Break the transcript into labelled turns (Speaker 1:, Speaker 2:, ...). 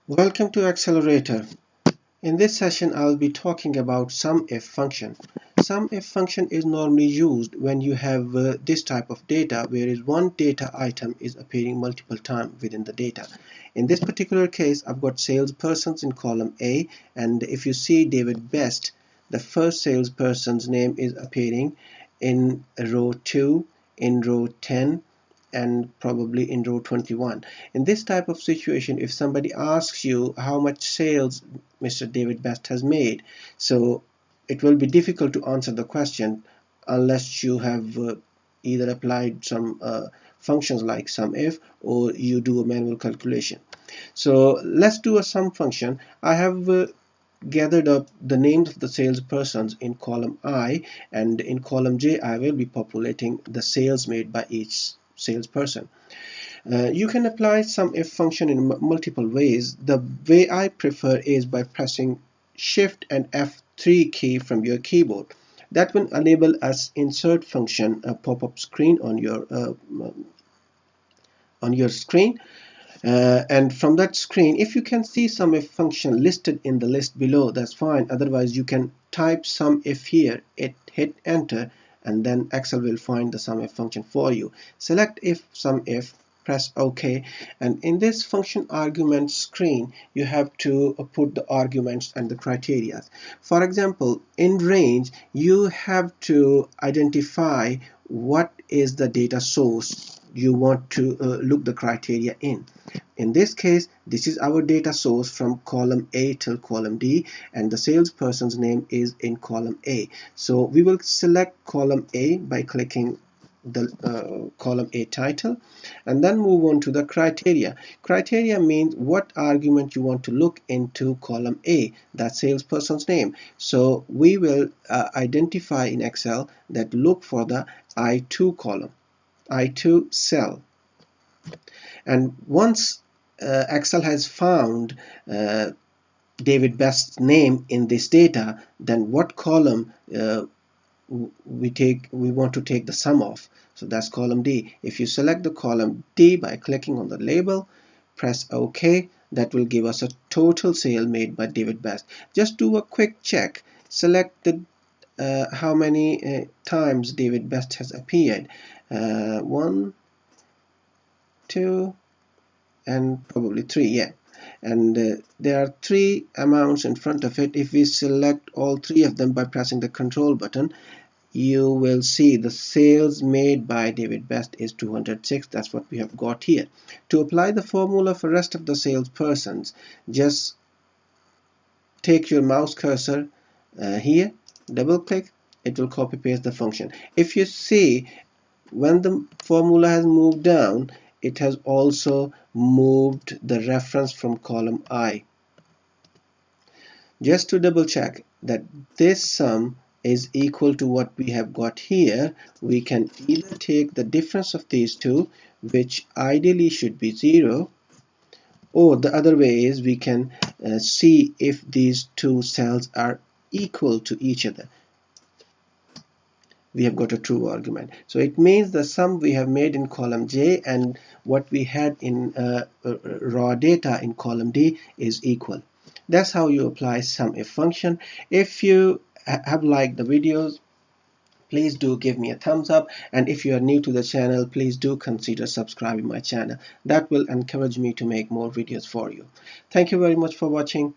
Speaker 1: Welcome to Accelerator. In this session, I'll be talking about SUMIF function. SUMIF function is normally used when you have this type of data, whereas one data item is appearing multiple times within the data. In this particular case, I've got salespersons in column A, and if you see David Best, the first salesperson's name is appearing in row 2, in row 10, and probably in row 21. In this type of situation, if somebody asks you how much sales Mr. David Best has made, so it will be difficult to answer the question unless you have either applied some functions like SUMIF or you do a manual calculation. So let's do a sum function. I have gathered up the names of the salespersons in column I, and in column J I will be populating the sales made by each salesperson. You can apply SUMIF function in multiple ways. The way I prefer is by pressing Shift and F3 key from your keyboard. That will enable us insert function pop-up screen on your screen. And from that screen, if you can see SUMIF function listed in the list below, that's fine. Otherwise, you can type SUMIF here, hit enter, and then Excel will find the SUMIF function for you. Select if SUMIF, press OK, and in this function argument screen, you have to put the arguments and the criteria. For example, in range, you have to identify what is the data source you want to look the criteria in. In this case, this is our data source from column A till column D, and the salesperson's name is in column A. So we will select column A by clicking the column A title, and then move on to the criteria. Criteria means what argument you want to look into column A, that salesperson's name. So we will identify in Excel that look for the I2 column, I2 cell. And once Excel has found David Best's name in this data, then what column we want to take the sum of. So that's column D. If you select the column D by clicking on the label, press OK, that will give us a total sale made by David Best. Just do a quick check. Select the how many times David Best has appeared. 1, 2, and probably 3, yeah. And there are 3 amounts in front of it. If we select all 3 of them by pressing the control button, you will see the sales made by David Best is 206. That's what we have got here. To apply the formula for rest of the salespersons, just take your mouse cursor here, double click, it will copy paste the function. If you see, when the formula has moved down, it has also moved the reference from column I. Just to double check that this sum is equal to what we have got here, we can either take the difference of these two, which ideally should be 0, or the other way is we can see if these two cells are equal to each other. We have got a true argument. So it means the sum we have made in column J and what we had in raw data in column D is equal. That's how you apply SUMIF function. If you have liked the videos, please do give me a thumbs up, and if you are new to the channel, please do consider subscribing my channel. That will encourage me to make more videos for you. Thank you very much for watching.